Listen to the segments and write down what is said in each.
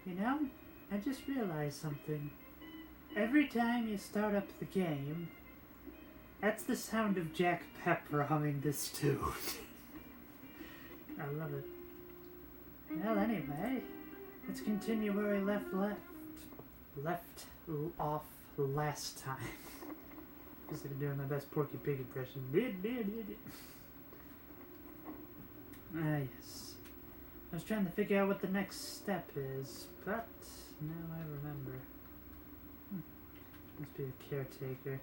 You know, I just realized something. Every time you start up the game, that's the sound of Jack Pepper humming this tune. I love it. Well, anyway, let's continue where we left off last time. Just like doing my best Porky Pig impression. Ah, yes. I was trying to figure out what the next step is, but now I remember. Must be a caretaker.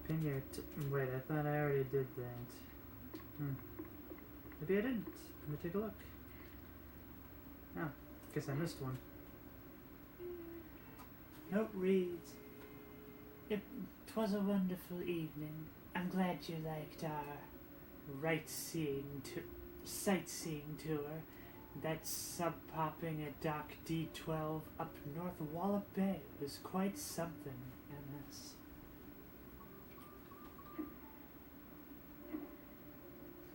Pin your wait, I thought I already did that. Maybe I didn't. Let me take a look. Oh, guess I missed one. Note reads, "'Twas a wonderful evening. I'm glad you liked our sightseeing tour. That sub-popping at Dock D12 up North Wallop Bay was quite something, MS."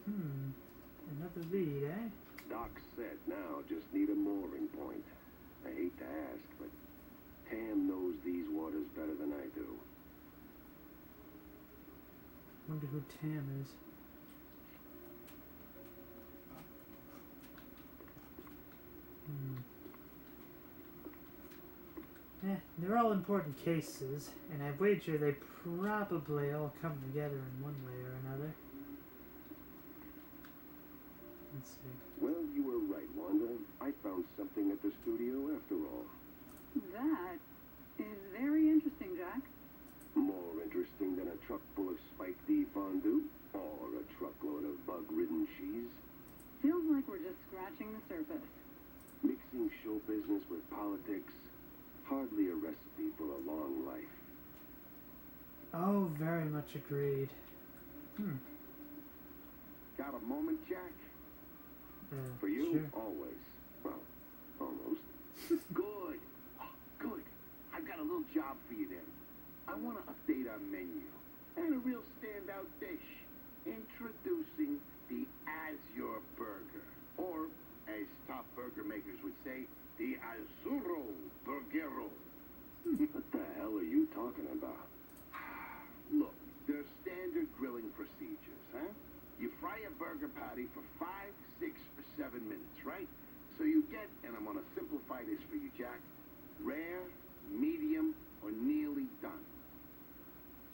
Another read, eh? Doc said now just need a mooring point. I hate to ask, but Tam knows these waters better than I do. Wonder who Tam is. They're all important cases, and I wager they probably all come together in one way or another. Let's see. Well, you were right, Wanda. I found something at the studio after all. That is very interesting, Jack. More interesting than a truck full of spiked D fondue or a truckload of bug-ridden cheese. Feels like we're just scratching the surface. Mixing show business with politics, hardly a recipe for a long life. Oh, very much agreed. Got a moment, Jack? For you, sure. always. Well, almost. Good. Oh, good. I've got a little job for you then. I want to update our menu. And a real standout dish. Introducing the Azure Burger. Or, as top burger makers would say, the Azzurro Burgero. What the hell are you talking about? Look, they're standard grilling procedures, huh? You fry a burger patty for 5, 6, or 7 minutes, right? So you get, and I'm going to simplify this for you, Jack, rare, medium, or nearly done.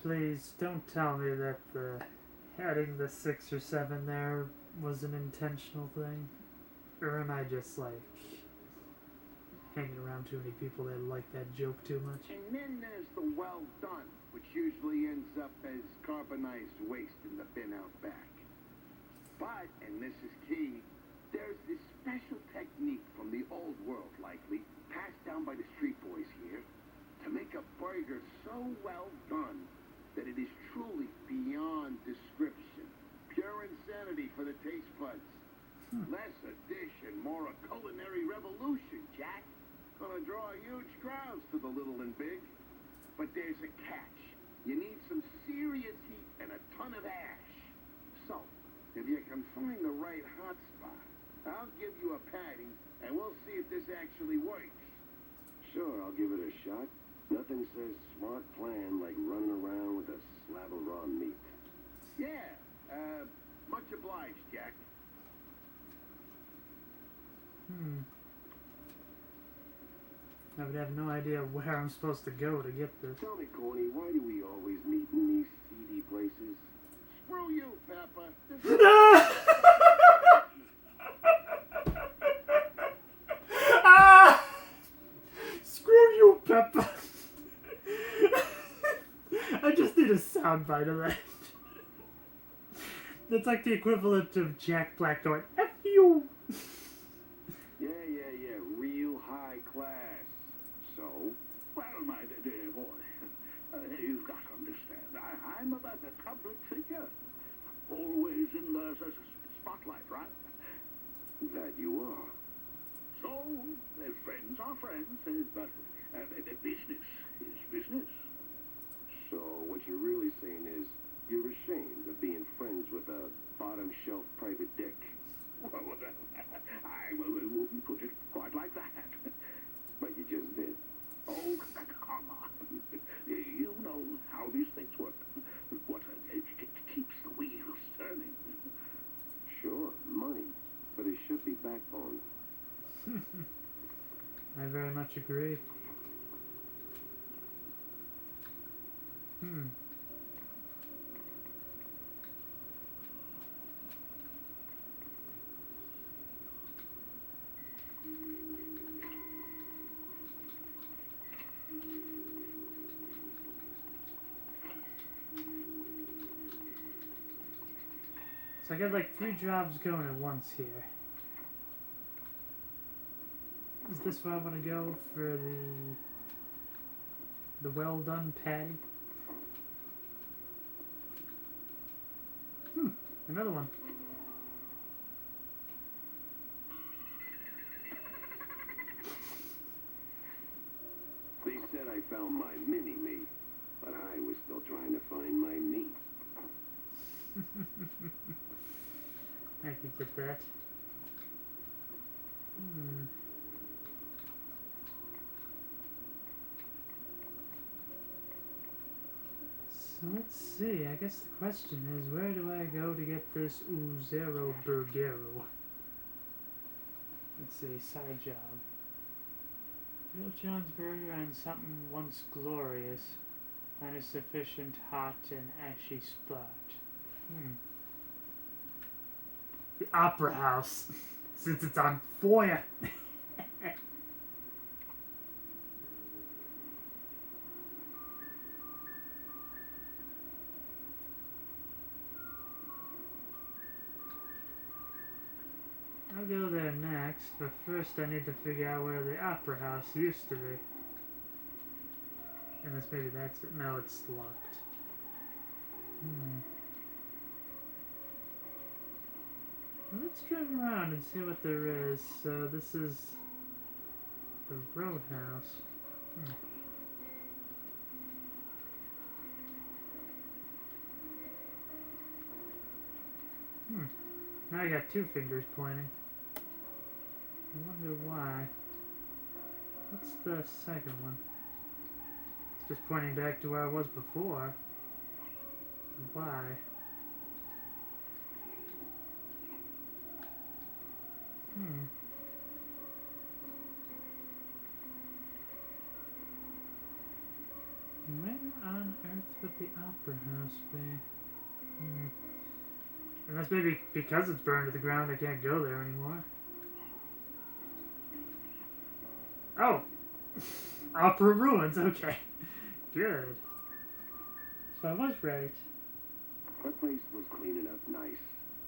Please don't tell me that adding the 6 or 7 there was an intentional thing. Or am I just like hanging around too many people that like that joke too much? And then there's the well done, which usually ends up as carbonized waste in the bin out back. But, and this is key, there's this special technique from the old world, likely, passed down by the street boys here, to make a burger so well done that it is truly beyond description. Pure insanity for the taste buds. Less a dish and more a culinary revolution, Jack. Gonna draw huge crowds to the little and big. But there's a catch. You need some serious heat and a ton of ash. So, if you can find the right hot spot, I'll give you a patty, and we'll see if this actually works. Sure, I'll give it a shot. Nothing says smart plan like running around with a slab of raw meat. Yeah, much obliged, Jack. I would have no idea where I'm supposed to go to get this. Tell me, Corny, why do we always meet in these seedy places? Screw you, Peppa. Screw you, Peppa. I just need a soundbite of that. That's like the equivalent of Jack Black going, F you. Yeah, real high class. So? Well, my dear boy, you've got to understand, I'm about a public figure. Always in the spotlight, right? That you are. So, friends are friends, but business is business. So, what you're really saying is, you're ashamed of being friends with a bottom-shelf private dick. Well, I wouldn't put it quite like that. But you just did. Oh, come on. You know how these things work. What keeps the wheels turning. Sure, money. But it should be backbone. I very much agree. So I got like 3 jobs going at once here. Is this where I want to go for the well done patty? Another one. They said I found my mini-me, but I was still trying to find my me. I could get that. So let's see. I guess the question is, where do I go to get this Uzero Burgero? Let's see. Side job. Bill Jones Burger on something once glorious. On a sufficient hot and ashy spot. The Opera House. Since it's on fire. I'll go there next, but first I need to figure out where the Opera House used to be. Unless maybe that's it. No, it's locked. Well, let's drive around and see what there is. So this is the Roadhouse. Now I got 2 fingers pointing. I wonder why. What's the second one? It's just pointing back to where I was before. Why? Where on earth would the Opera House be? Unless maybe because it's burned to the ground, I can't go there anymore. Oh! Opera ruins, okay. Good. So I was right. The place was clean enough nice.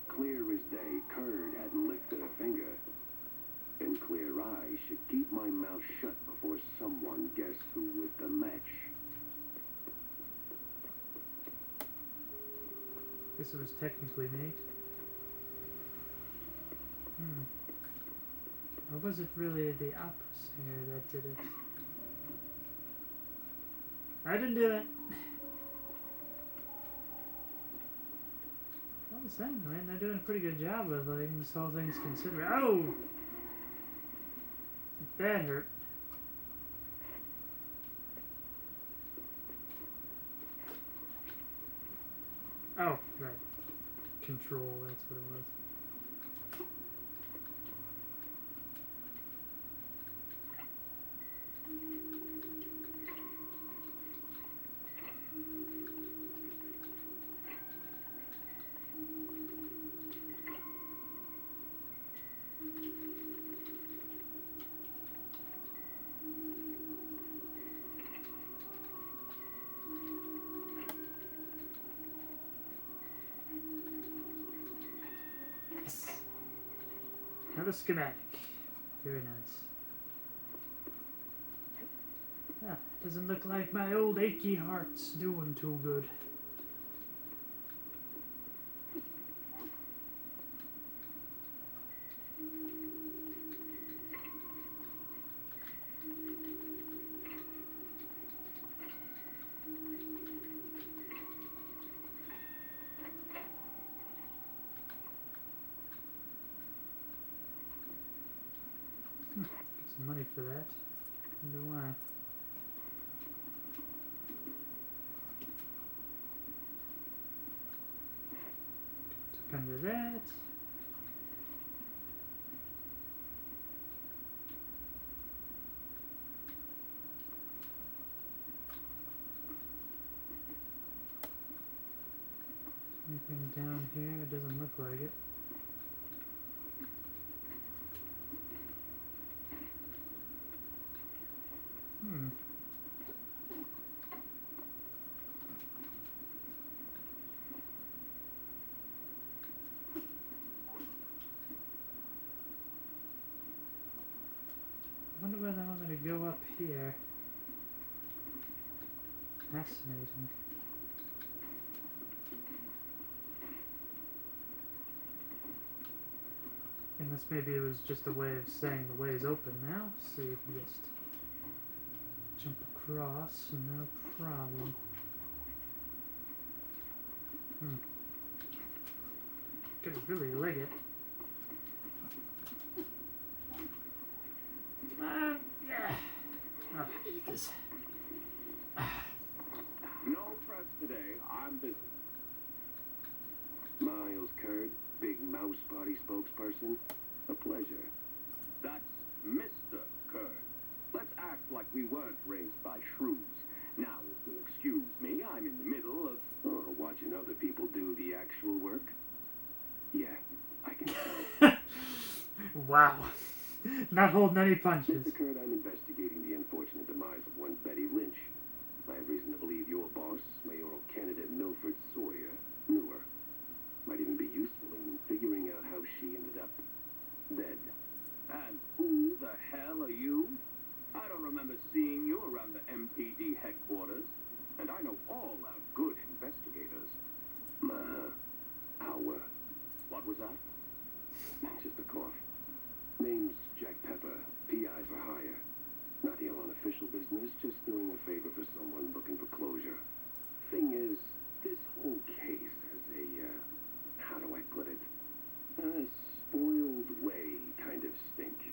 Clear as day, Curd hadn't lifted a finger. And clear eyes should keep my mouth shut before someone guessed who lit the match. Guess it was technically me. Or was it really the opera singer that did it? I didn't do that. What was that, man? They're doing a pretty good job of letting this whole thing's considered. Oh! That hurt. Oh, right. Control, that's what it was. Another schematic. Very nice. Ah, doesn't look like my old achy heart's doing too good. some money for that. Wonder why. Tuck under that. Anything down here? It doesn't look like it. I wonder whether I want me to go up here. Fascinating. Unless maybe it was just a way of saying the way's open now, so you can just jump across, no problem. Could really leg it. Yeah. Oh, eat this. No press today. I'm busy. Miles Kurd, Big Mouse Party spokesperson. A pleasure. That's Mr. Kurd. Let's act like we weren't raised by shrews. Now, if you'll excuse me, I'm in the middle of watching other people do the actual work. Yeah, I can tell. Wow. Not holding any punches. Mr. Kurd, I'm investigating the unfortunate demise of one Betty Lynch. I have reason to believe your boss, mayoral candidate Milford Sawyer, knew her. Might even be useful in figuring out how she ended up dead. And who the hell are you? I don't remember seeing you around the MPD headquarters, and I know all our good investigators. What was that? Just a cough. Name's Jack Pepper, PI for hire. Not here on official business, just doing a favor for someone looking for closure. Thing is, this whole case has a, how do I put it? A spoiled way kind of stink.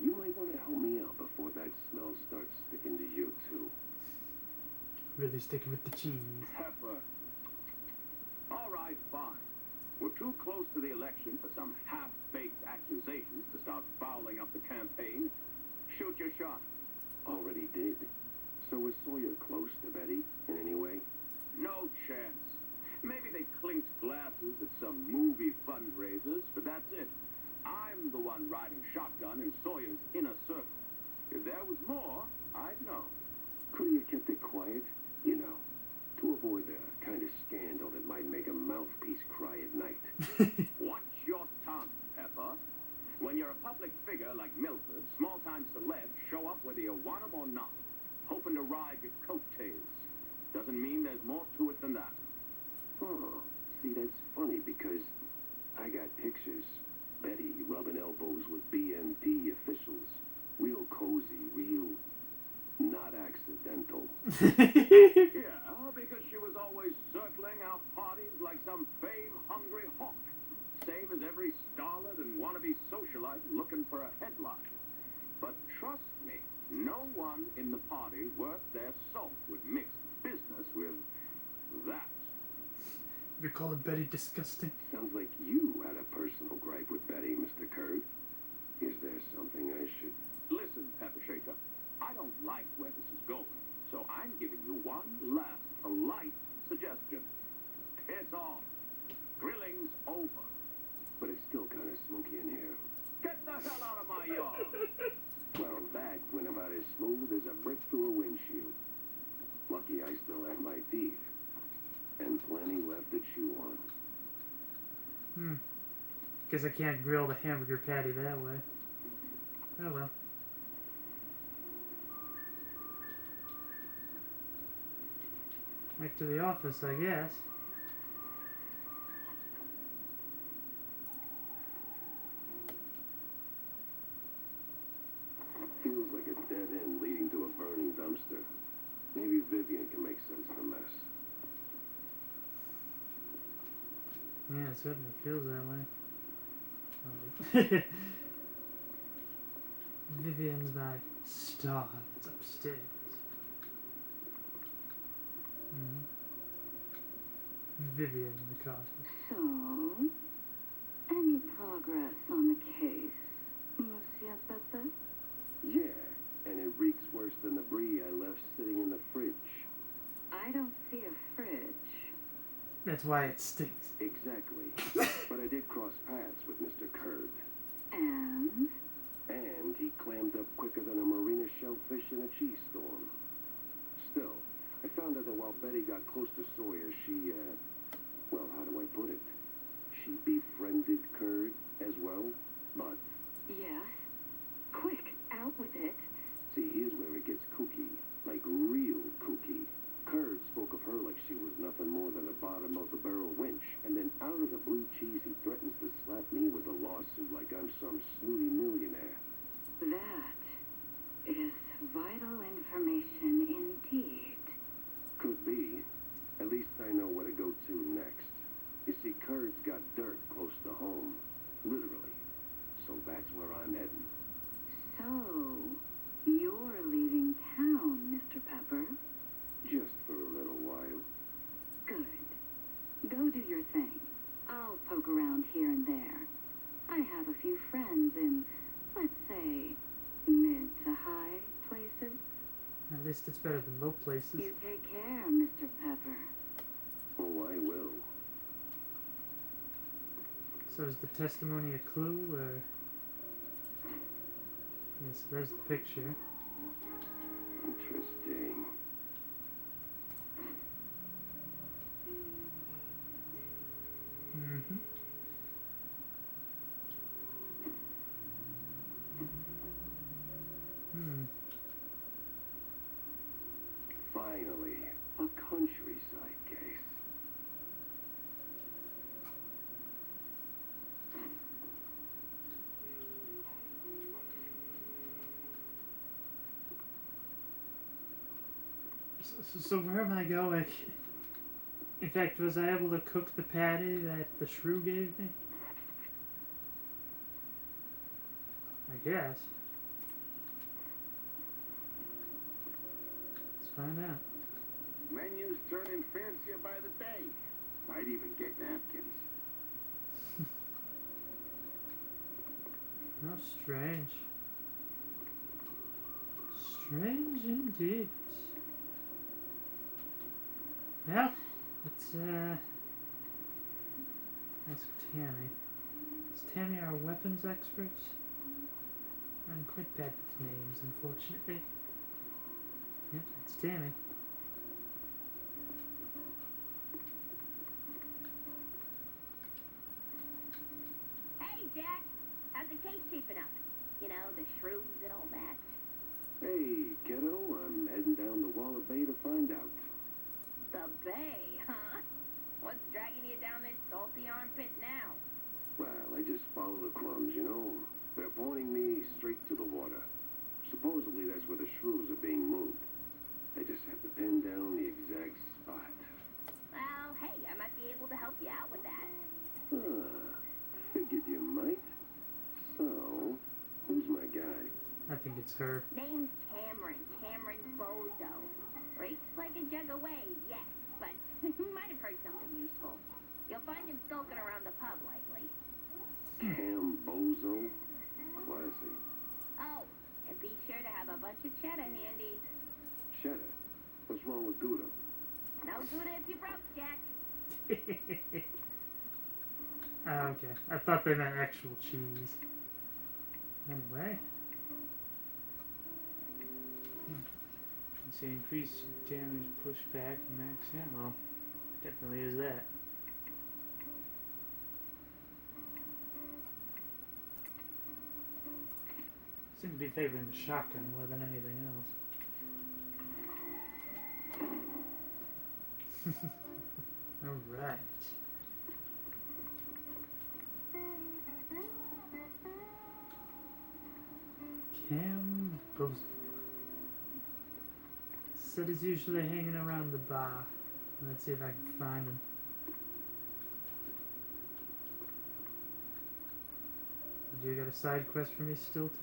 You might want to help me out before that smell starts sticking to you, too. Really sticking with the cheese. Pepper. All right, fine. We're too close to the election for some half-baked accusations to start fouling up the campaign. Shoot your shot. Already did. So was Sawyer close to Betty in any way? No chance. Maybe they clinked glasses at some movie fundraisers, but that's it. I'm the one riding shotgun in Sawyer's inner circle. If there was more, I'd know. Could he have kept it quiet? You know, to avoid the kind of scandal that might make a mouthpiece cry at night. Watch your tongue, Pepper. When you're a public figure like Milford, small-time celebs show up whether you want them or not, hoping to ride your coattails. Doesn't mean there's more to it than that. Oh, see, that's funny because I got pictures. Betty rubbing elbows with BMD officials. Real cozy, real not accidental. Yeah, because she was always circling our parties like some fame-hungry hawk. Same as every starlet and wannabe socialite looking for a headline. But trust me, no one in the party worth their salt would mix business with that. You're calling Betty disgusting? Sounds like you had a personal gripe with Betty, Mr. Kurd. Is there something I should... Listen, Pepper Shaker, I don't like where this is going, so I'm giving you one last polite suggestion. Piss off. Grilling's over. But it's still kind of smoky in here. Get the hell out of my yard! Well, that went about as smooth as a brick through a windshield. Lucky I still have my teeth. And plenty left to chew on. Guess I can't grill the hamburger patty that way. Oh well. Back to the office, I guess. Feels like a dead end leading to a burning dumpster. Maybe Vivian can make sense of the mess. Yeah, it certainly feels that way. Oh. Vivian's my star that's upstairs. Vivian McCarthy. So, any progress on the case, Monsieur Pepe? Yeah, and it reeks worse than the brie I left sitting in the fridge. I don't see a fridge. That's why it stinks. Exactly. But I did cross paths with Mr. Kurd. And? And he clammed up quicker than a marina shellfish in a cheese storm. Still, I found out that while Betty got close to Sawyer, she, well, how do I put it? She befriended Kurd as well, but... Yes. Quick, out with it. See, here's where it gets kooky. Like real kooky. Kurd spoke of her like she was nothing more than a bottom-of-the-barrel wench, and then out of the blue cheese he threatens to slap me with a lawsuit like I'm some snooty millionaire. That is vital information indeed. Could be. At least I know where to go to next. You see, Kurd's got dirt close to home. Literally. So that's where I'm heading. So, you're leaving town, Mr. Pepper? Just for a little while. Good. Go do your thing. I'll poke around here and there. I have a few friends in, let's say, mid to high places. At least it's better than low places. You take care, Mr. Pepper. Oh, I will. So is the testimony a clue, or... Yes, there's the picture. Interesting. Mm-hmm. Finally, a countryside case. So where am I going? In fact, was I able to cook the patty that the shrew gave me? I guess. Let's find out. Menus turning fancier by the day. Might even get napkins. How strange. Strange indeed. Well, let's ask Tammy. Is Tammy our weapons expert? I'm quite bad with names, unfortunately. Yep, it's Tammy. Hey, Jack. How's the case shaping up? You know, the shrews and all that. Hey, kiddo, I'm heading down to Waller Bay to find out. The Bay, huh? What's dragging you down this salty armpit now? Well, I just follow the crumbs, you know. They're pointing me straight to the water. Supposedly that's where the shrews are being moved. I just have to pin down the exact spot. Well, hey, I might be able to help you out with that. Figured you might. So, who's my guy? I think it's her. Name's Cameron. Cameron Bozo. Breaks like a jug away, yes, but you might have heard something useful. You'll find him skulking around the pub, likely. Cam Bozo? Classy. Oh, and be sure to have a bunch of cheddar handy. Cheddar? What's wrong with Gouda? No Gouda if you broke, Jack. Okay. I thought they meant actual cheese. Anyway. See, increased damage, pushback, max ammo. Definitely is that. Seem to be favoring the shotgun more than anything else. Alright. Cam Bozo. Said he's usually hanging around the bar. Let's see if I can find him. Did you got a side quest for me, Stilton?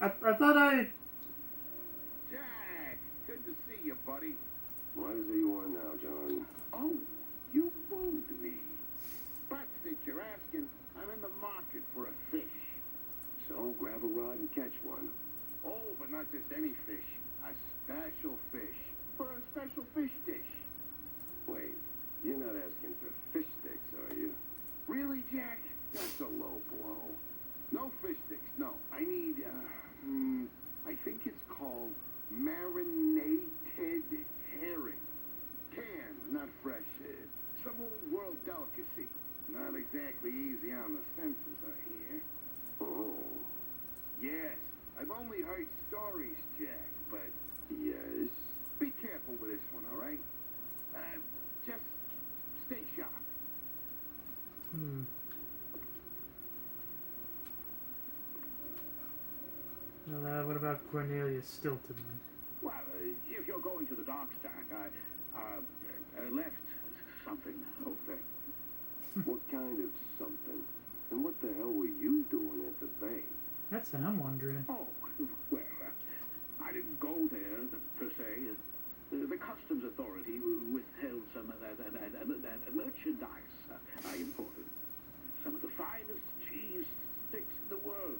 I thought I... Jack, good to see you, buddy. What is it you want now, John? Oh, you fooled me. But since you're asking, I'm in the market for a fish. So grab a rod and catch one. Oh, but not just any fish. A special fish. For a special fish dish. Wait, you're not asking for fish sticks, are you? Really, Jack? That's a low blow. No fish sticks, no. I need, I think it's called marinated herring. Canned, not fresh. Some old world delicacy. Not exactly easy on the senses, I hear. Oh. Yes, I've only heard stories, Jack, but Yes? be careful with this one, all right? Just stay sharp. Well, what about Cornelius Stilton then? Well, if you're going to the docks, Jack, I left something over there. What kind of something? And what the hell were you doing at the bay? That's what I'm wondering. Oh, well, I didn't go there per se. The customs authority withheld some of that merchandise I imported. Some of the finest cheese sticks in the world.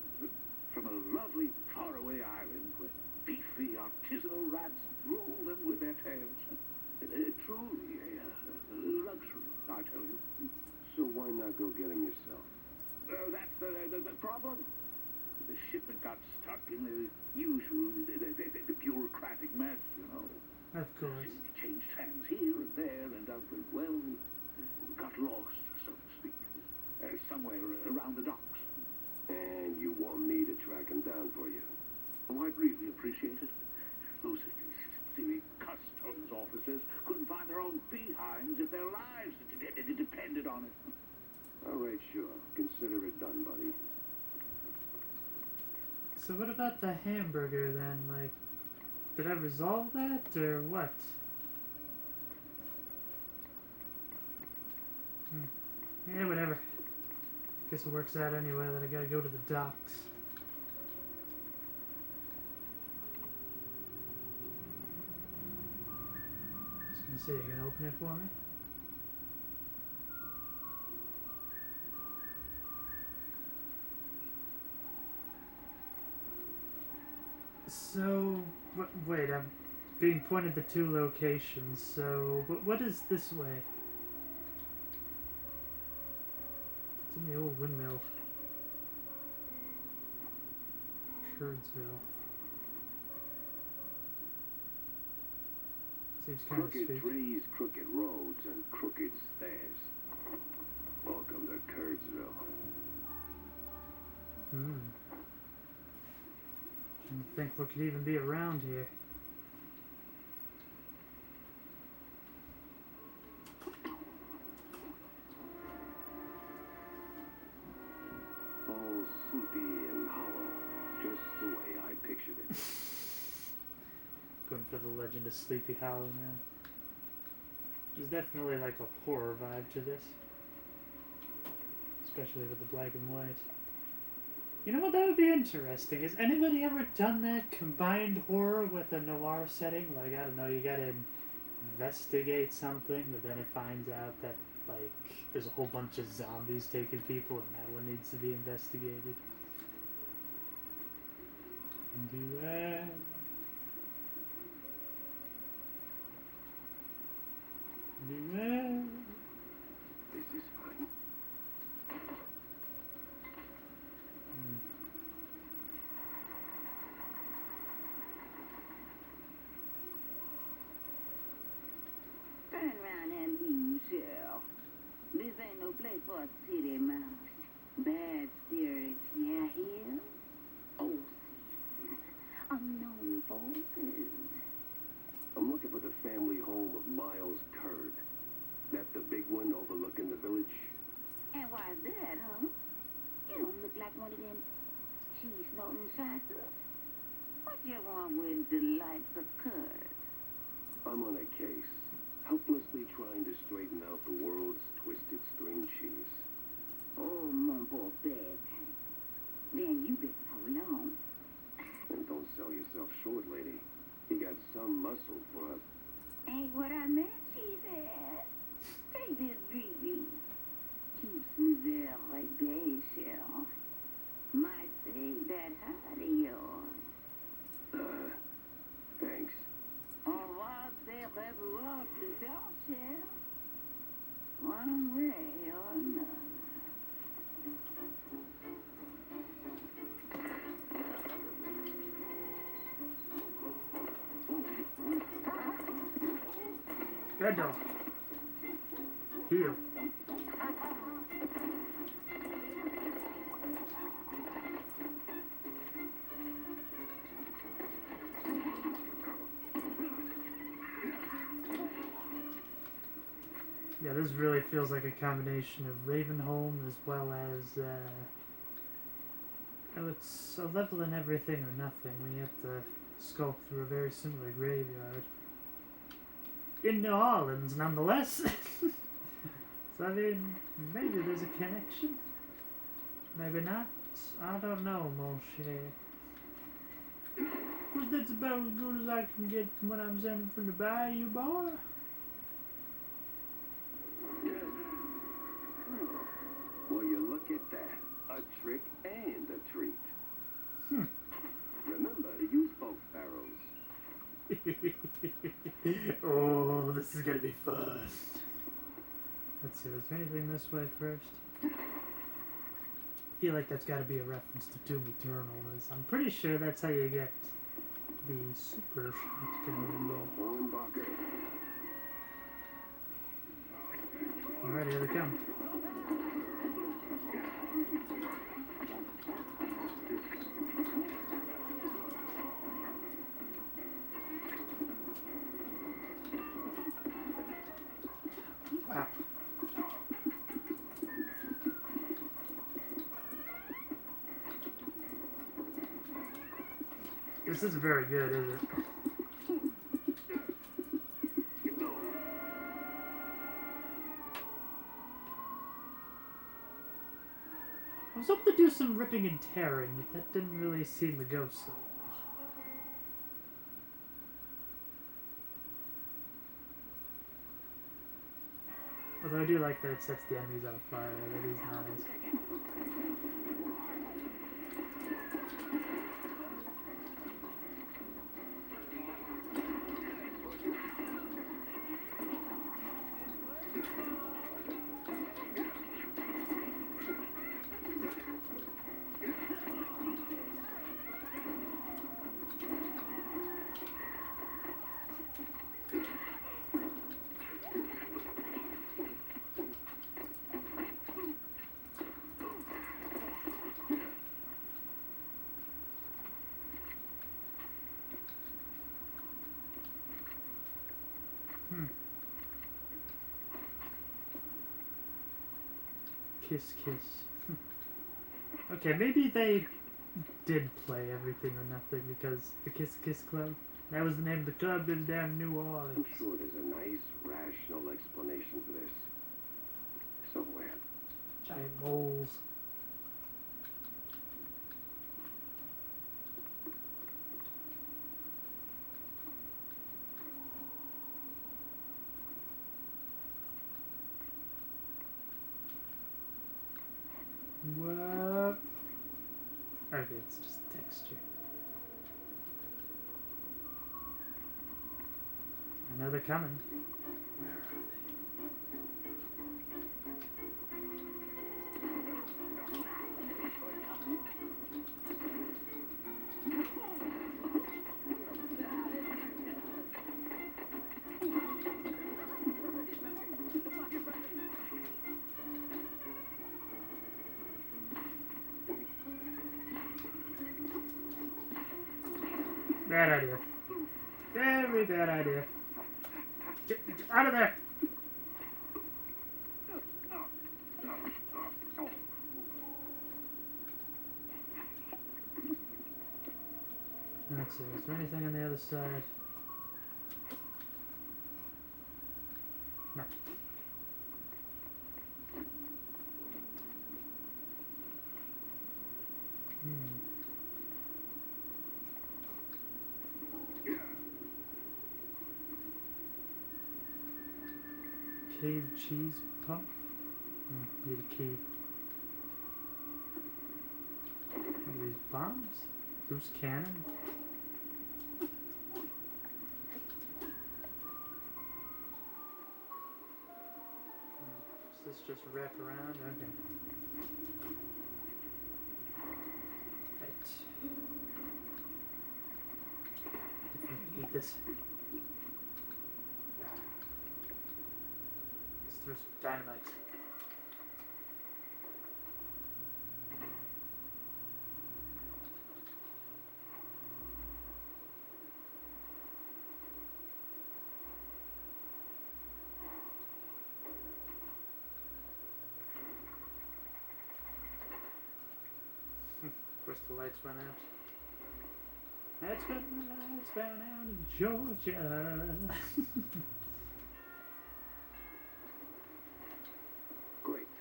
From a lovely faraway island where beefy artisanal rats rule them with their tails. Truly a luxury, I tell you. So why not go get them yourself? That's the problem. The shipment got stuck in the usual, the bureaucratic mess, you know. Of course. It changed hands here and there, and well, got lost, so to speak, somewhere around the docks. And you want me to track them down for you? Oh, I'd really appreciate it. Those silly customs officers couldn't find their own behinds if their lives depended on it. All right, sure. Consider it done, buddy. So what about the hamburger then? Like, did I resolve that or what? Yeah, whatever. Guess it works out anyway that I gotta go to the docks. Just gonna say, you gonna open it for me? So, wait, I'm being pointed to two locations, so, what is this way? It's in the old windmill. Curdsville. Seems kind of Crooked spooky. trees, crooked roads, and crooked stairs. Welcome to Curdsville. Trying to think what could even be around here. All sleepy and hollow, just the way I pictured it. Going for the Legend of Sleepy Hollow now. There's definitely like a horror vibe to this. Especially with the black and white. You know what, that would be interesting. Has anybody ever done that? Combined horror with a noir setting? Like, I don't know, you gotta investigate something, but then it finds out that, like, there's a whole bunch of zombies taking people and that one needs to be investigated. Beware. Beware. This is fine. Turn around and be yourself. This ain't no place for a city mouse. Bad spirits, yeah, here? Old sins. Unknown forces. I'm looking for the family home of Miles Curd. That the big one overlooking the village? And why's that, huh? You don't look like one of them cheese-snorting shysters. What you want with the likes of Curd? I'm on a case, helplessly trying to straighten out the world's twisted string cheese. Oh, mon pauvre bête. Then you better hold on. Basil. Might save that heart of yours. Thanks. Au revoir, c'est revoir plus tard, cher. One way or another. Red dog. Heal. Yeah, this really feels like a combination of Ravenholm as well as, oh, it's a level in everything or nothing. We have to skulk through a very similar graveyard. In New Orleans, nonetheless. So, I mean, maybe there's a connection. Maybe not. I don't know, mon cher. Cause that's about as good as I can get when I'm sending from the bayou, boy. Well, you look at that. A trick and a treat. Remember to use both barrels. Oh, this is gonna be fun. Let's see, is there anything this way first? I feel like that's gotta be a reference to Doom Eternal, as I'm pretty sure that's how you get the super shotgun. Hornbacher. Alright, here they come. Wow. This isn't very good, is it? I was hoping to do some ripping and tearing, but that didn't really seem to go so well. Although I do like that it sets the enemies on fire, that is nice. Kiss, kiss. Okay, maybe they did play Everything or Nothing because the Kiss Kiss Club. That was the name of the club in damn New Orleans. I'm sure there's a nice, rational explanation for this. Somewhere. Giant moles. What? Okay, it's just texture. I know they're coming. Where are they? Bad idea. Very bad idea. Get out of there! Let's see, is there anything on the other side? No. Cave cheese pump? Need a key. these bombs? Loose cannon? Does this just wrap around? Okay. Right. Definitely need this. Let's throw some dynamite. Of course the lights went out. That's when the lights went out in Georgia. Great.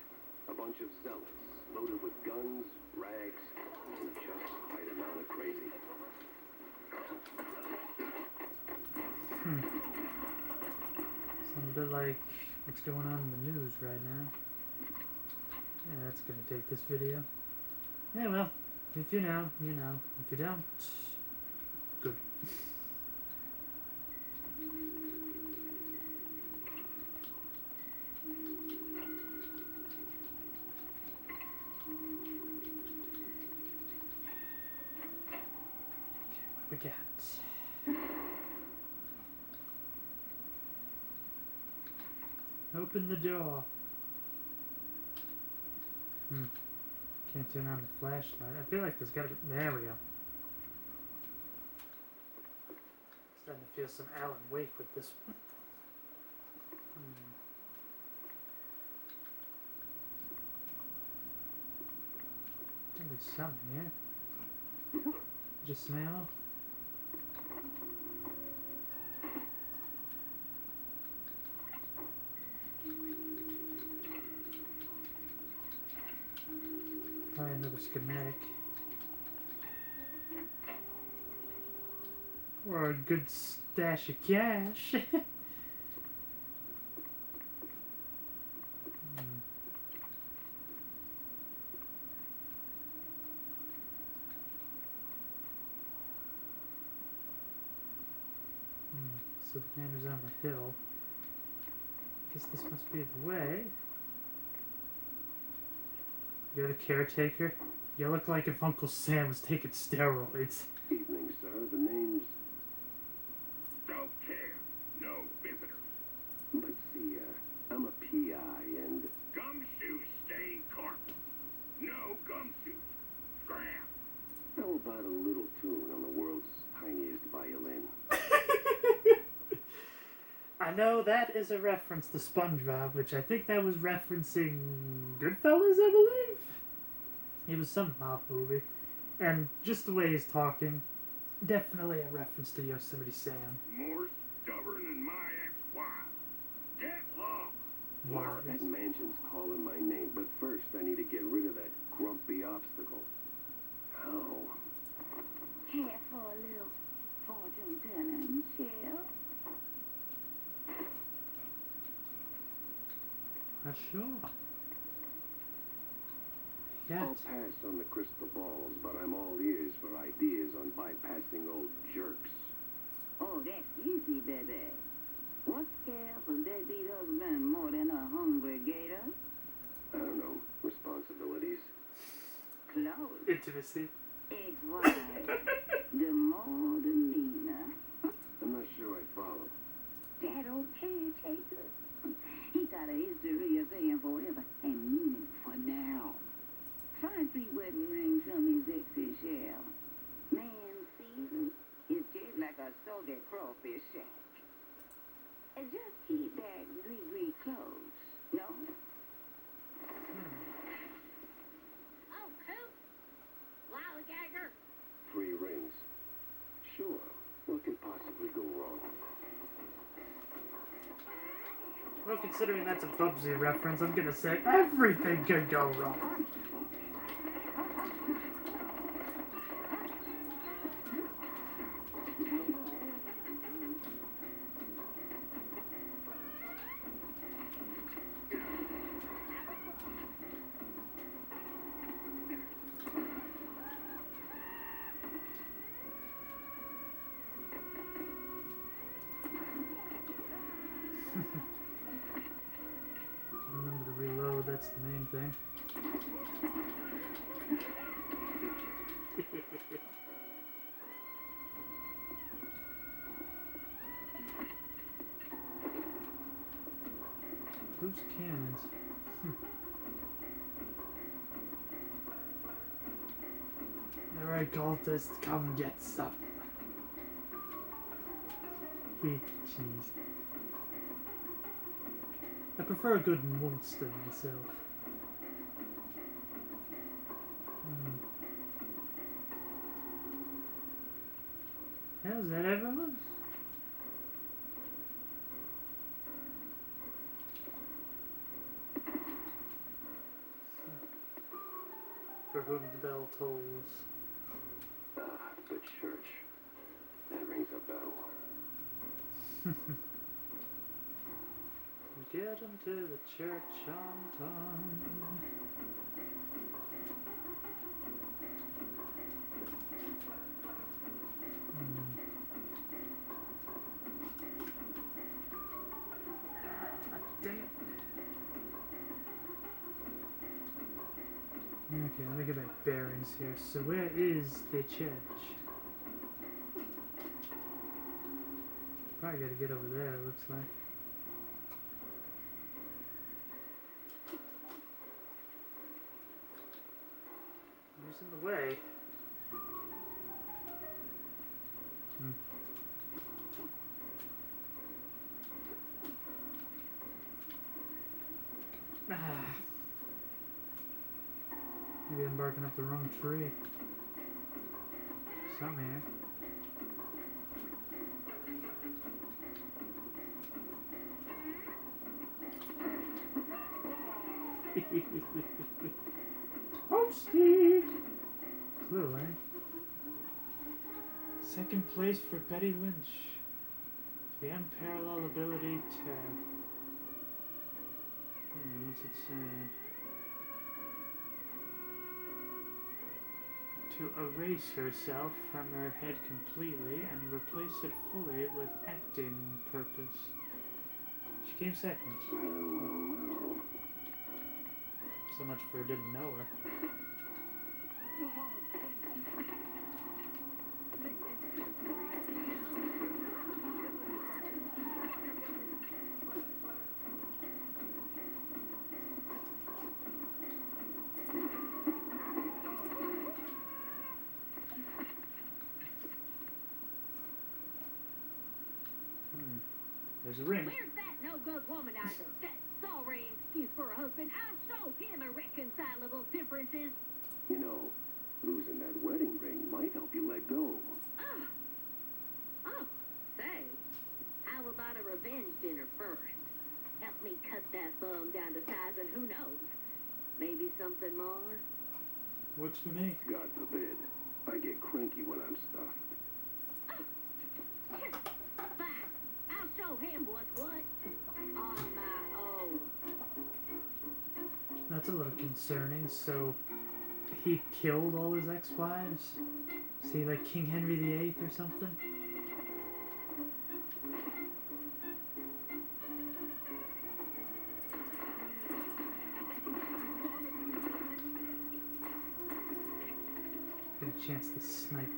A bunch of zealots, loaded with guns, rags, and just the right amount of crazy. Sounds a bit like what's going on in the news right now. Yeah, that's gonna take this video. Yeah, well, if you know, you know. If you don't, good. Okay, what we got? Open the door. Can't turn on the flashlight. I feel like there's gotta be. There we go. Starting to feel some Alan Wake with this one. There's something here. Just now. Probably another schematic. Or a good stash of cash. So the man was on the hill. Guess this must be the way. You're the caretaker? You look like if Uncle Sam was taking steroids. Evening, sir. The name's... Don't care. No visitors. Let's see, I'm a PI, and... Gumshoe stain carpet. No gumshoes. Scram. How about a little tune on the world's tiniest violin? I know that is a reference to SpongeBob, which I think that was referencing Goodfellas, I believe? It was some mob movie. And just the way he's talking, definitely a reference to Yosemite Sam. More stubborn than my ex-wife. Get lost. Wow. That mansion's calling my name, but first I need to get rid of that grumpy obstacle. How? Care for a little fortune telling, Shell? Sure. I'll Yes. pass on the crystal balls, but I'm all ears for ideas on bypassing old jerks. Oh, that's easy, baby. What scares a deadbeat husband more than a hungry gator? I don't know. Responsibilities. Close. Intimacy. Egg-wise. The more, the meaner. I'm not sure I follow. That old caretaker. He got a history of saying forever and meaning for now. Find 3 wedding rings from his ex's shell. Man season is just like a soggy crawfish shack. And just keep that gree close, no? Oh, Coop! Lollygagger! 3 rings. Sure. What could possibly go wrong? Well, considering that's a Bubsy reference, I'm gonna say everything could go wrong. that's the main thing. Loose cannons. Alright, cultist, come get some. Big cheese. I prefer a good monster myself. How's that, everyone? For whom the bell tolls. Ah, the church. That rings a bell. Get into the church on time. Dang it. Okay, let me get my bearings here. So where is the church? Probably gotta get over there, it looks like. Who's in the way? Maybe I'm barking up the wrong tree. Something here. Toasty! It's little, eh? Second place for Betty Lynch. The unparalleled ability to... what's it say? To erase herself from her head completely and replace it fully with acting purpose. She came second. Well. So much for didn't know her. There's a ring. Where's that no-good womanizer? That sorry excuse for a husband. I show him irreconcilable differences. You know, losing that wedding ring might help you let go. Oh, say, how about a revenge dinner first? Help me cut that bum down to size and who knows, maybe something more? Works for me. God forbid. I get cranky when I'm stuffed. Fine, I'll show him what's what on my own. That's a little concerning. So, he killed all his ex-wives? Is he like King Henry VIII or something? Get a chance to snipe.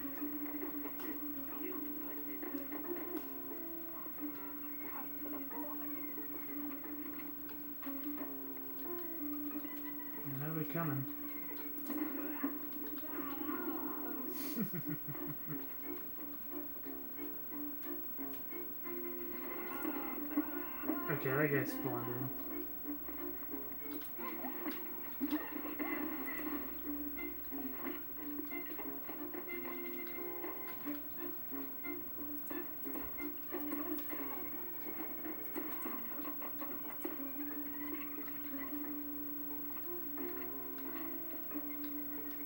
I know they're coming. Okay, that guy spawned in.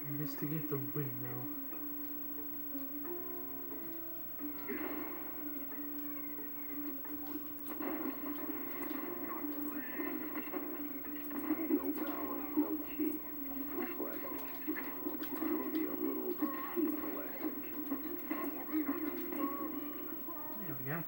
Investigate the window. No power, no key. Classic. Maybe a little too classic. There we go.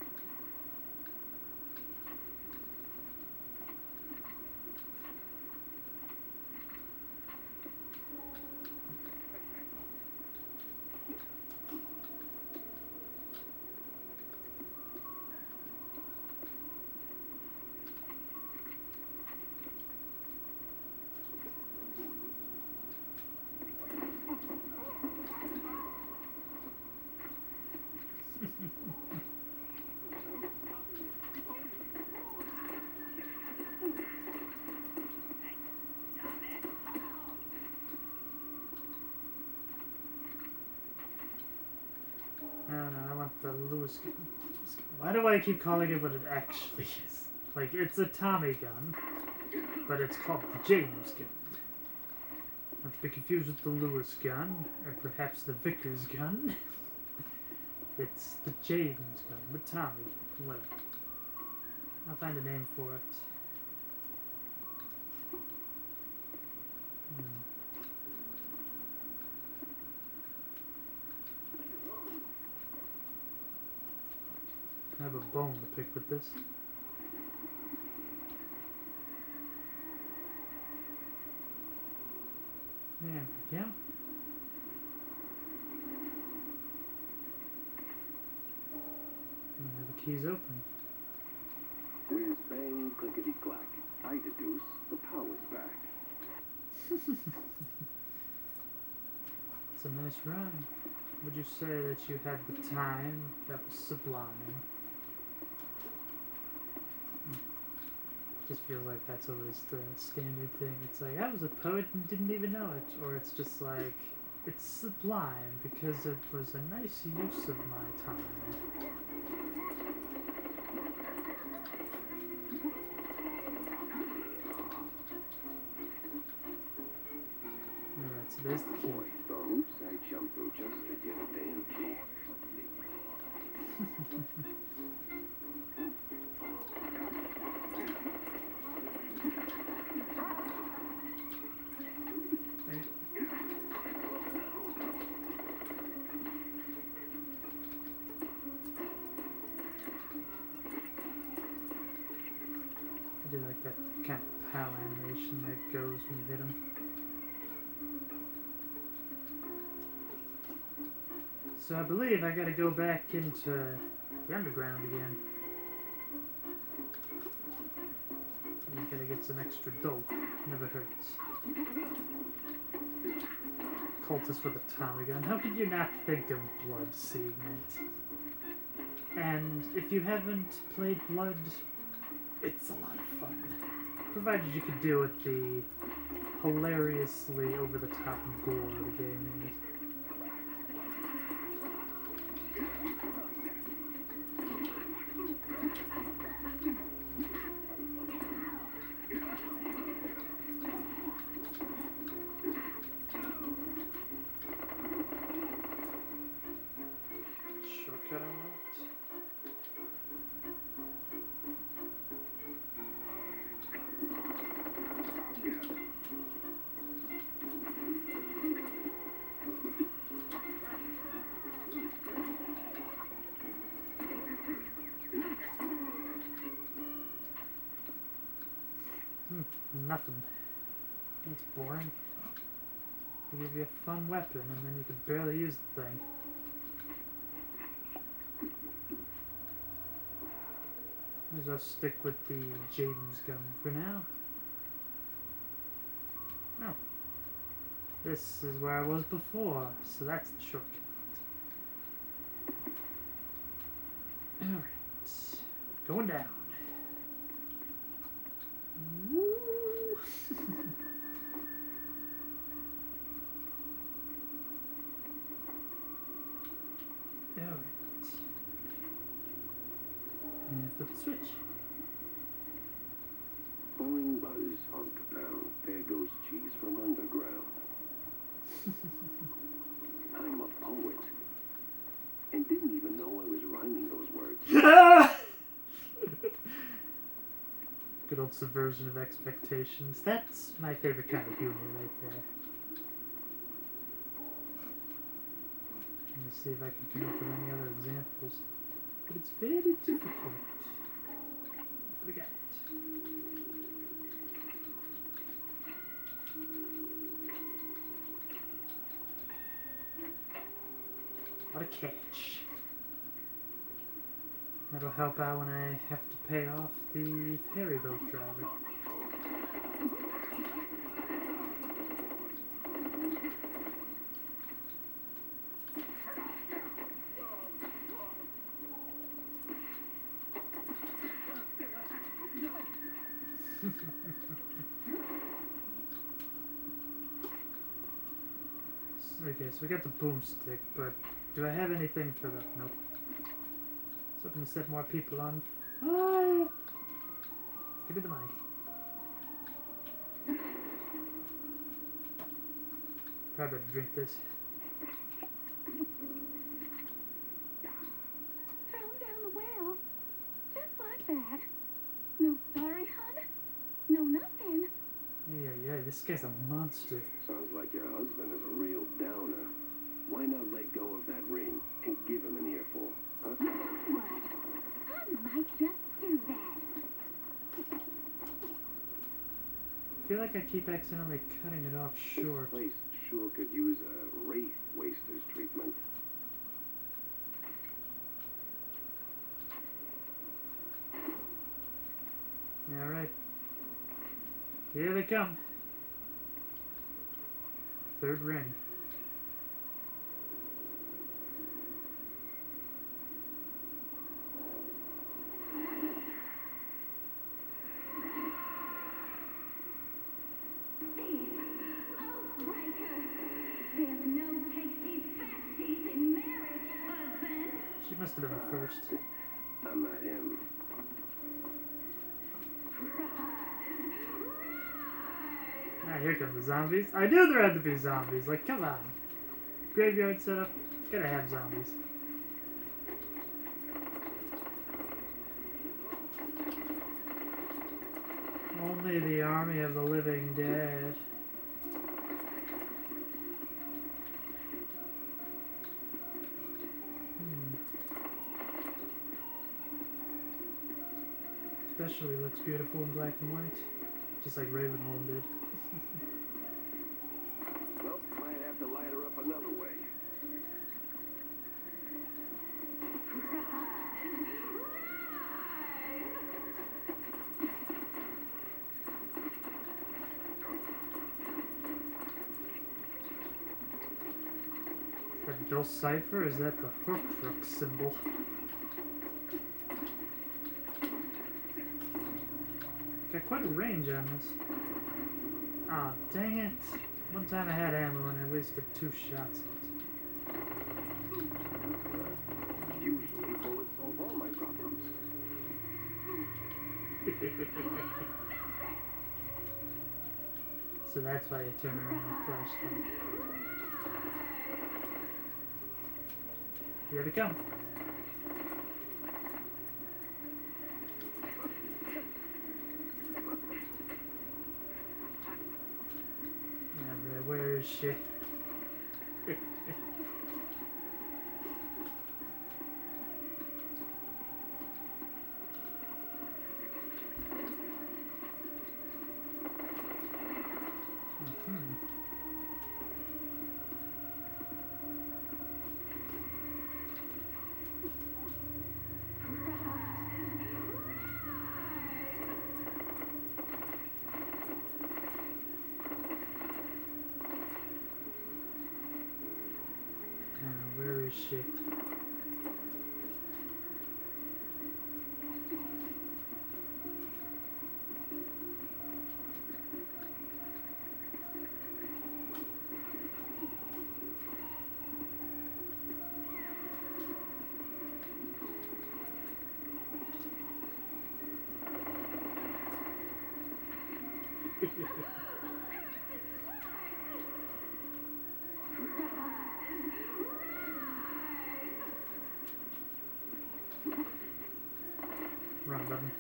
the Lewis gun. Why do I keep calling it what it actually is? Like, it's a Tommy gun, but it's called the James gun. Not to be confused with the Lewis gun, or perhaps the Vickers gun. It's the James gun, the Tommy gun, whatever. I'll find a name for it. I have a bone to pick with this. There we go. And now the key's open. Whiz bang, clickety clack. I deduce the power's back. It's a nice rhyme. Would you say that you had the time that was sublime? Just feels like that's always the standard thing. It's like, I was a poet and didn't even know it. Or it's just like, it's sublime because it was a nice use of my time. Alright, so there's the key. Boy, the hoops I jumped through just to get a damn key. I do like that kind of pow animation that goes when you hit him. So I believe I gotta go back into the underground again. I gotta get some extra dope. Never hurts. Cultist with a Tommy gun. How could you not think of Blood seeing it? And if you haven't played Blood, it's a lot of fun. Provided you can deal with the hilariously over-the-top gore the game is. Shortcut unlocked. Nothing. That's boring. They give you a fun weapon and then you can barely use the thing. Might as well stick with the James gun for now. Oh. This is where I was before, so that's the shortcut. Alright. Going down. Woo! Alright. And flip the switch. Boing buzz, honk a pound. There goes cheese from underground. I'm a poet. And didn't even know I was rhyming those words. Good old subversion of expectations. That's my favorite kind of humor right there. Trying to see if I can come up with any other examples. But it's very difficult. What do we got? A lot of cash. That'll help out when I have to pay off the ferry boat driver. Okay, so we got the boomstick, but do I have anything for the... Nope. Something to set more people on fire. Give me the money. Probably better drink this. Throw down the well. Just like that. No sorry, hon. No nothing. Yeah, this guy's a monster. Sounds like your husband is a real downer. Why not let go of that ring and give him an earful, huh? What? I might just do that. I feel like I keep accidentally cutting it off short. This place sure could use a wraith waster's treatment. Alright. Here they come. Third ring. She must have been the first. I'm not him. Ah, here come the zombies. I knew there had to be zombies. Like, come on. Graveyard setup. Gotta have zombies. Only the army of the living dead. Especially looks beautiful in black and white. Just like Ravenholm did. Well, might have to light her up another way. Is that Bill Cipher? Is that the Horcrux symbol? Got quite a range on this. Aw, oh, dang it. One time I had ammo and I wasted 2 shots of Usually bullets solve all my problems. it. So that's why you turn around and flashlight. Here they come. Where is she? Where is she? Wrong button.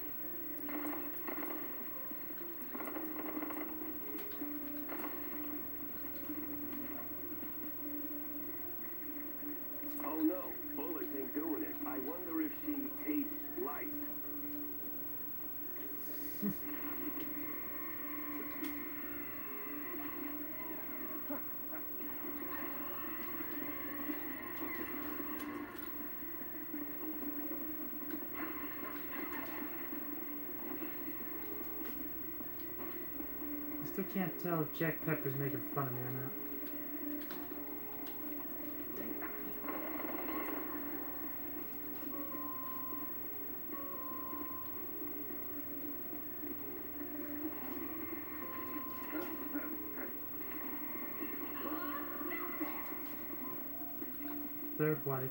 Oh no, bullets ain't doing it. I wonder if she hates light. I still can't tell if Jack Pepper's making fun of me or not. Third wife.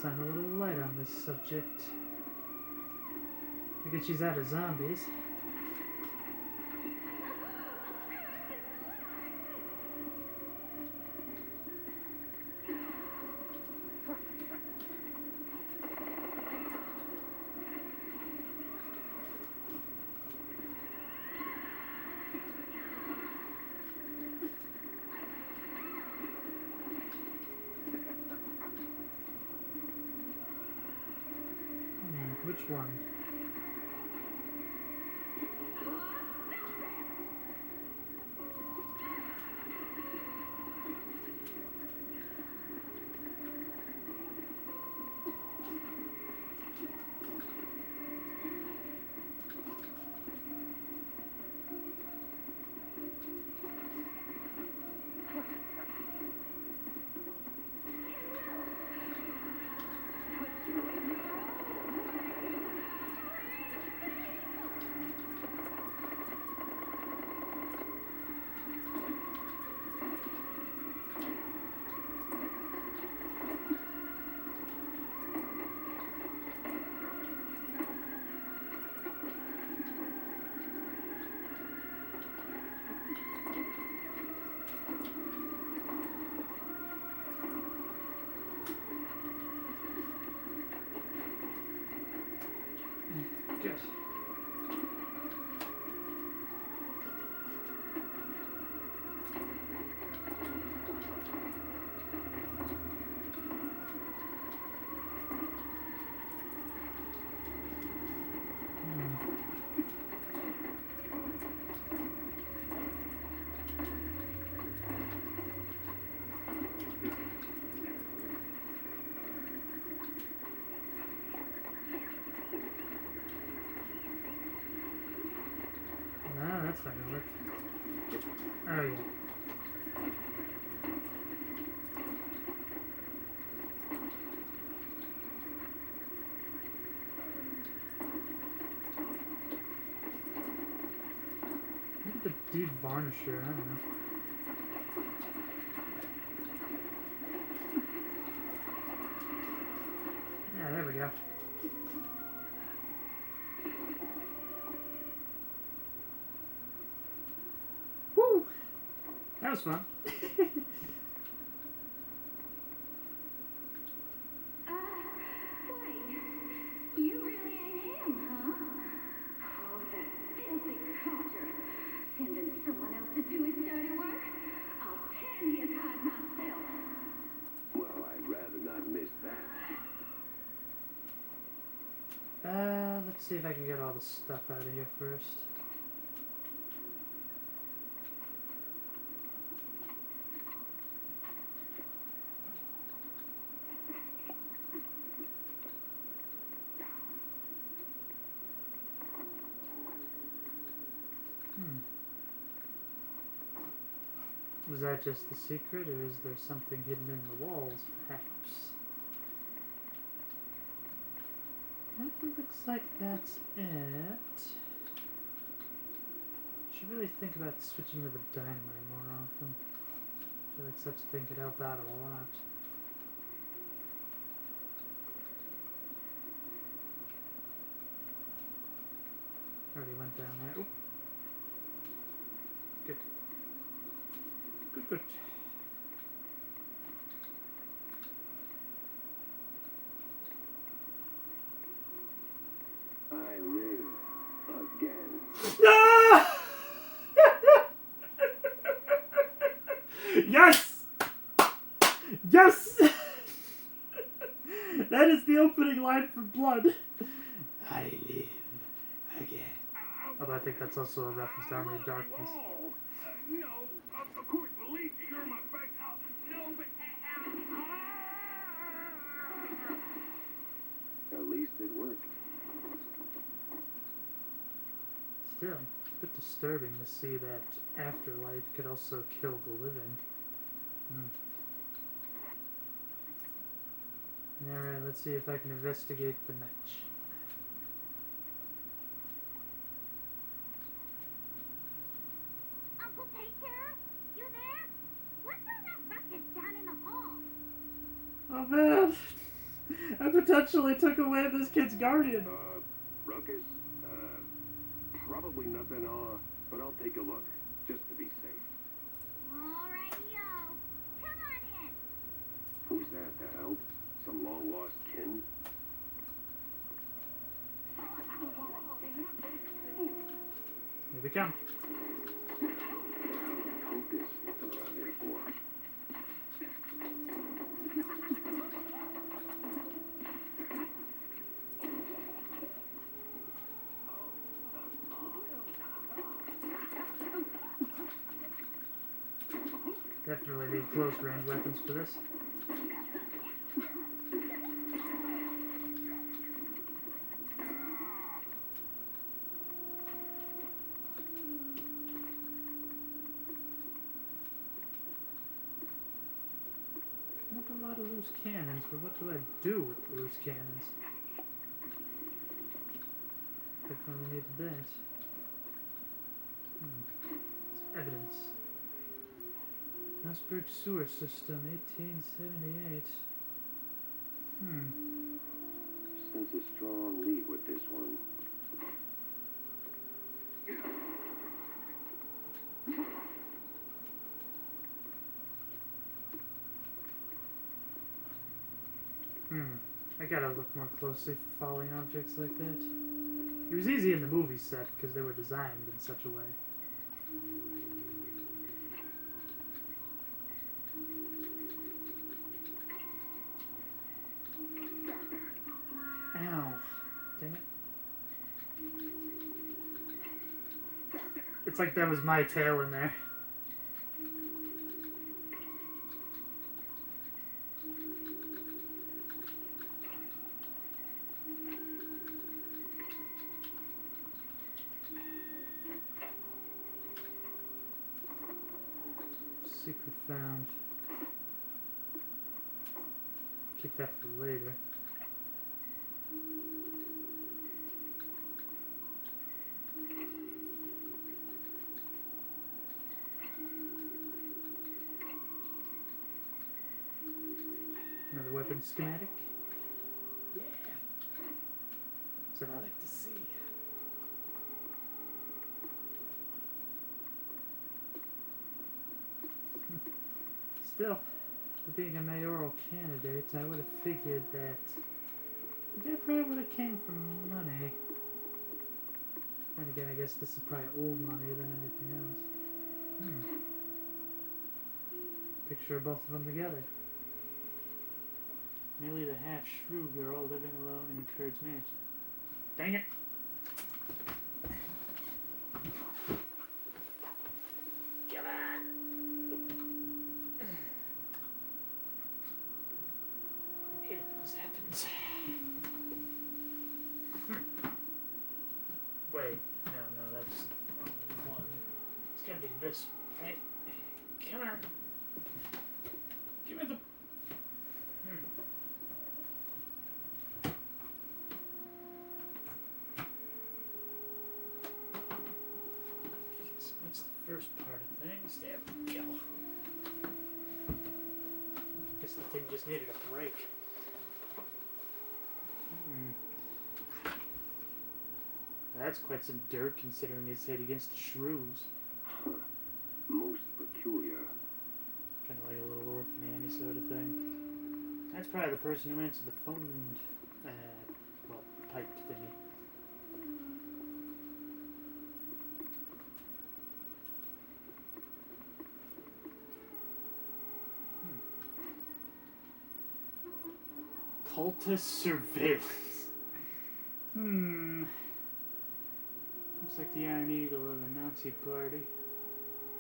Shine a little light on this subject. I guess she's out of zombies. Which one? Good. No, that's not gonna work. Oh yeah. Maybe the de-varnisher, I don't know. Yeah, there we go. Woo! That was fun. Wait. You really ain't him, huh? Oh, that filthy codger. Sending someone else to do his dirty work? I'll tan his hide myself. Well, I'd rather not miss that. Let's see if I can get all the stuff out of here first. Was that just the secret, or is there something hidden in the walls, perhaps? It looks like that's it. Should really think about switching to the dynamite more often. I feel like such a thing could help out a lot. Already went down there. Oop. Good. Good, good. I live again. Ah! Yes! Yes! That is the opening line for Blood. I live again. Although I think that's also a reference to Army of Darkness. No, of course, believe me, you're my friend. No, but... At least it worked. Still, it's a bit disturbing to see that afterlife could also kill the living. Alright, let's see if I can investigate the match. Uncle Take Care? You there? What's all that ruckus down in the hall? Oh man! I potentially took away this kid's guardian. Ruckus? Probably nothing, but I'll take a look, just to be safe. Alrighty-o. Come on in. Who's that, the hell? Some long-lost kin? Here we come. Hope there's nothing around here for. Definitely need close range weapons for this. Picking up a lot of loose cannons, but what do I do with the loose cannons? Definitely needed that. Some evidence. Mossberg Sewer System, 1878. Sense a strong lead with this one. I gotta look more closely for falling objects like that. It was easy in the movie set because they were designed in such a way. Ow. Dang it. It's like that was my tail in there. Secret found. Keep that for later. Another weapon schematic. Yeah. That's what I like to see. Still, for being a mayoral candidate, I would have figured that the guy probably would have came from money. And again, I guess this is probably old money than anything else. Picture of both of them together. Merely the half-shrew girl living alone in Kurt's mansion. Dang it! Come on! I hate it when this happens. Wait, no, that's the wrong one. It's gotta be this, right? Come on. Give me the... So that's the first part of things. There we go. Guess the thing just needed a break. That's quite some dirt considering his hit against the shrews. Huh. Most peculiar. Kind of like a little orphan Annie sort of thing. That's probably the person who answered the phone, pipe thingy. Cultist surveillance. Looks like the Iron Eagle of the Nazi Party.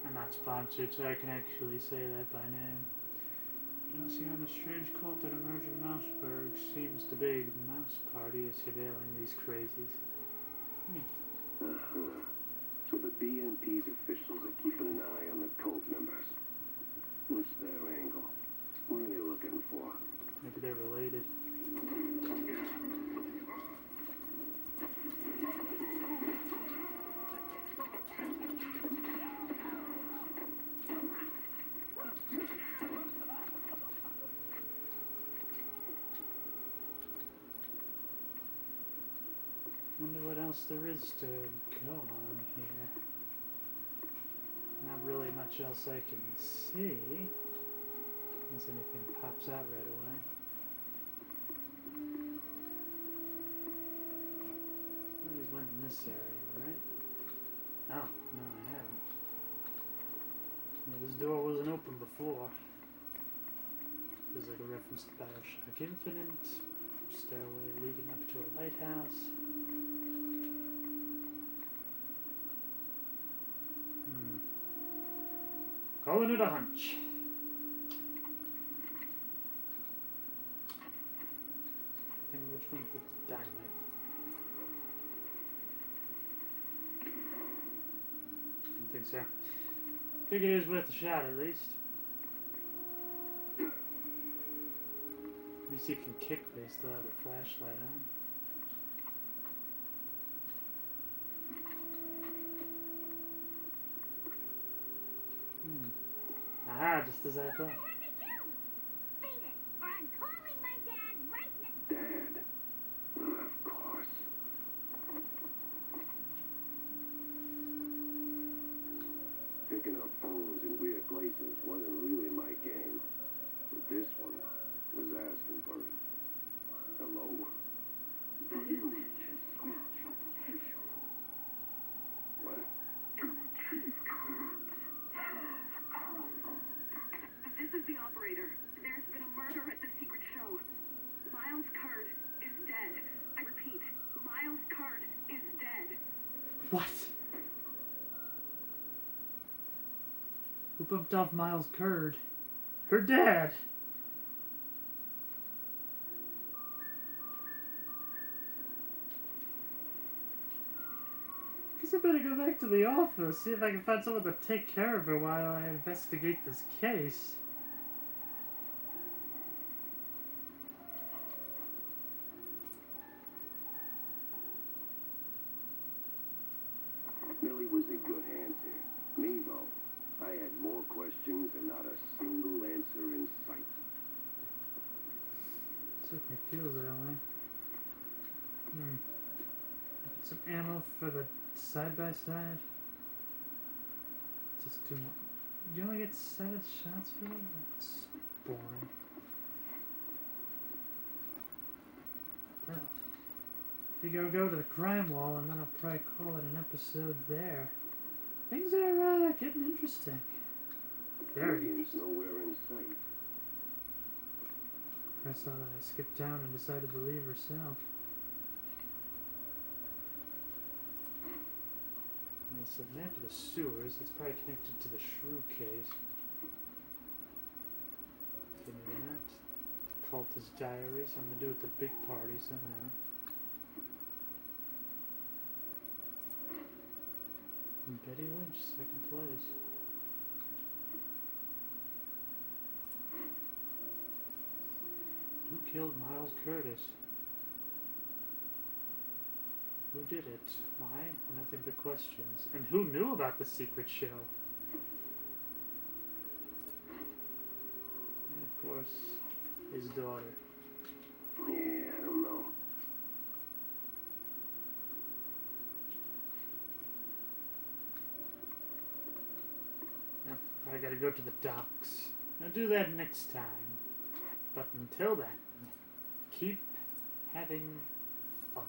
I'm not sponsored, so I can actually say that by name. On the strange cult that emerged in Mouseburg seems to be the Mouse Party is surveilling these crazies. So the BMP's officials are keeping an eye on the cult members. What's their angle? What are they looking for? Maybe they're related. Wonder what else there is to go on here. Not really much else I can see. Unless anything pops out right away. We went in this area, right? Oh, no, I haven't. Yeah, this door wasn't open before. There's like a reference to Bioshock Infinite. Stairway leading up to a lighthouse. Calling it a hunch. Think which one put the dynamite. Didn't think so. Figured it was worth a shot at least. At least you can kick based on the flashlight on. Aha, just as I thought. Dad? Of course. Picking up phones in weird places wasn't really my game. But this one was asking for it. Hello? Betty Lynch's scratch application. What? This is the operator. There's been a murder at the secret show. Miles Curd is dead. I repeat, Miles Curd is dead. What? Who bumped off Miles Curd? Her dad! Guess I better go back to the office, see if I can find someone to take care of her while I investigate this case. Millie was in good hands here. Me, though, I had more questions and not a single answer in sight. Certainly feels that way. Get some ammo for the side-by-side. Just 2 more. You only get 7 shots for that? That's boring. Well, figure I'll go to the crime wall and then I'll probably call it an episode there. Things are getting interesting. Very Millions interesting. nowhere in sight. I saw that I skipped down and decided to leave herself. And it's a map of the sewers. It's probably connected to the shrew case. Okay, maybe not. Cultist diary. Something to do with the big party somehow. And Betty Lynch, 2nd place. Who killed Miles Curtis? Who did it? Why? Nothing but questions. And who knew about the secret show? And of course, his daughter. Yeah, I don't know. Yeah, probably gotta go to the docks. I'll do that next time. But until then, keep having fun.